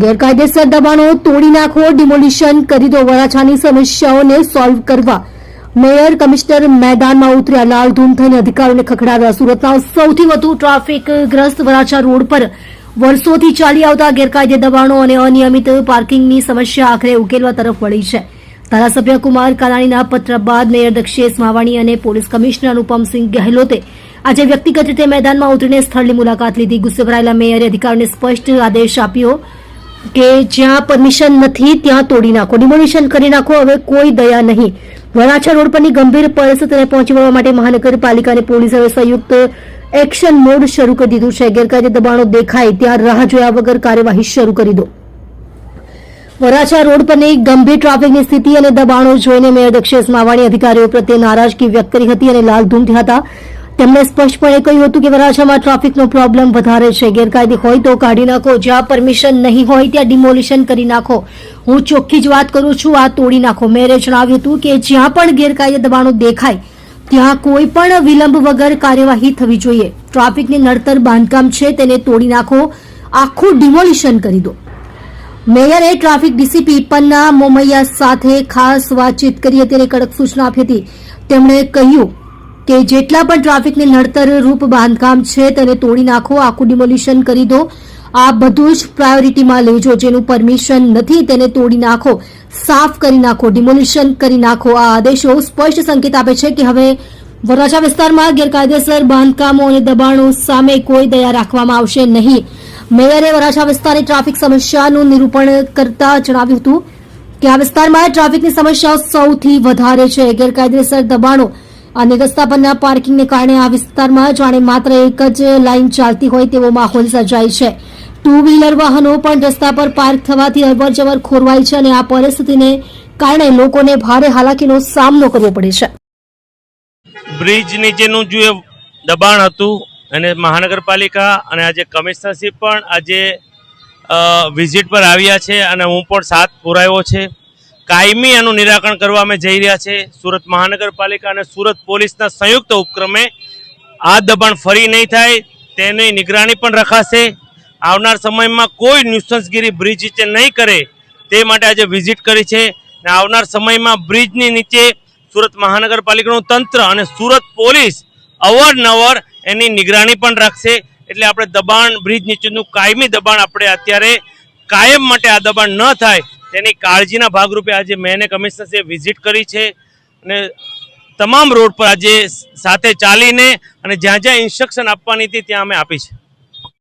ગેરકાયદેસર દબાણો તોડી નાખો, ડિમોલિશન કરી દો. વરાછાની સમસ્યાઓને સોલ્વ કરવા મેયર કમિશનર મેદાનમાં ઉતર્યા. લાલધૂમ થઈને અધિકારીઓને ખખડાવ્યા. સુરતના સૌથી વધુ ટ્રાફિકગ્રસ્ત વરાછા રોડ પર વર્ષોથી ચાલી આવતા ગેરકાયદે દબાણો અને અનિયમિત પાર્કિંગની સમસ્યા આખરે ઉકેલવા તરફ વળી છે. ધારાસભ્ય કુમાર કાનાણીના પત્ર બાદ મેયર દક્ષેશ માવાણી અને પોલીસ કમિશનર અનુપમસિંહ ગહેલોતે આજે વ્યક્તિગત રીતે મેદાનમાં ઉતરીને સ્થળની મુલાકાત લીધી. ગુસ્સે ભરાયેલા મેયરે અધિકારીઓને સ્પષ્ટ આદેશ આપ્યો કે જ્યાં પરમિશન નથી ત્યાં તોડી નાખો, ડિમોલિશન કરી નાખો. હવે કોઈ દયા નહીં. વરાછા રોડ પરની ગંભીર પરિસ્થિતિને પહોંચી વળવા માટે મહાનગરપાલિકા અને પોલીસ હવે સંયુક્ત એક્શન મોડ શરૂ કરી દીધું છે. ગેરકાયદે દબાણો દેખાય ત્યાં રાહ જોયા વગર કાર્યવાહી શરૂ કરી દો. વરાછા રોડ પરની ગંભીર ટ્રાફિકની સ્થિતિ અને દબાણો જોઈને મેયર દક્ષેશ માવાણી અધિકારીઓ પ્રત્યે નારાજગી વ્યક્ત કરી હતી અને લાલધૂમ થયા હતા. તેમણે સ્પષ્ટપણે કહ્યું હતું કે વરાછામાં ટ્રાફિકનો પ્રોબ્લેમ વધારે છે. ગેરકાયદે હોય તો કાઢી નાખો, જ્યાં પરમિશન નહીં હોય ત્યાં ડિમોલિશન કરી નાખો. હું ચોખ્ખી જ વાત કરું છું, આ તોડી નાખો. મેયરે જણાવ્યું હતું કે જ્યાં પણ ગેરકાયદે દબાણો દેખાય ત્યાં કોઈ પણ વિલંબ વગર કાર્યવાહી થવી જોઈએ. ટ્રાફિકની નડતર બાંધકામ છે તેને તોડી નાખો, આખું ડિમોલિશન કરી દો. મેયરે ટ્રાફિક ડીસીપી પન્ના મોમૈયા સાથે ખાસ વાતચીત કરી હતી અને કડક સૂચના આપી હતી. તેમણે કહ્યું કે જેટલા પણ ટ્રાફિકને નડતર રૂપ બાંધકામ છે તેને તોડી નાખો, આખું ડિમોલિશન કરી દો. આ બધું જ પ્રાયોરિટીમાં લેજો. જેનું પરમિશન નથી તેને તોડી નાખો, સાફ કરી નાખો, ડિમોલિશન કરી નાખો. આ આદેશો સ્પષ્ટ સંકેત આપે છે કે હવે વરાછા વિસ્તારમાં ગેરકાયદેસર બાંધકામો અને દબાણો સામે કોઈ દયા રાખવામાં આવશે નહીં. મેયરે વરાછા વિસ્તારની ટ્રાફિક સમસ્યાનું નિરૂપણ કરતા જણાવ્યું હતું કે આ વિસ્તારમાં ટ્રાફિકની સમસ્યાઓ સૌથી વધારે છે. ગેરકાયદેસર દબાણો અને રસ્તા પરના પાર્કિંગને કારણે આ વિસ્તારમાં જાણે માત્ર એક જ લાઇન ચાલતી હોય તેવો માહોલ સર્જાય છે. ટુ વ્હીલર વાહનો પણ રસ્તા પર પાર્ક થવાથી અવરજવર ખોરવાય છે અને આ પરિસ્થિતિને કારણે લોકોને ભારે હાલાકીનો સામનો કરવો પડે છે. બ્રિજ નીચેનું જે દબાણ હતું અને મહાનગરપાલિકા અને આજે કમિશનરશીપ પણ આજે વિઝિટ પર આવ્યા છે અને હું પણ સાથ પુરાવ્યો છે. કાયમી આનું નિરાકરણ કરવા અમે જઈ રહ્યા છે. સુરત મહાનગરપાલિકા અને સુરત પોલીસના સંયુક્ત ઉપક્રમે આ દબાણ ફરી નહીં થાય તેની નિગરાની પણ રખાશે. આવનાર સમયમાં કોઈ ન્યુસન્સગીરી બ્રિજ નીચે નહીં કરે તે માટે આજે વિઝિટ કરી છે. અને આવનાર સમયમાં બ્રિજની નીચે સુરત મહાનગરપાલિકાનું તંત્ર અને સુરત પોલીસ અવારનવાર એની નિગરાની પણ રાખશે. એટલે આપણે દબાણ બ્રિજ નીચેનું કાયમી દબાણ આપણે અત્યારે કાયમ માટે આ દબાણ ન થાય તેની કાળજીના ભાગરૂપે આજે મેં કમિશનરે વિઝિટ કરી છે અને તમામ રોડ પર આજે સાથે ચાલીને અને જ્યાં જ્યાં ઇન્સ્ટ્રક્શન આપવાની હતી ત્યાં અમે આપી છે.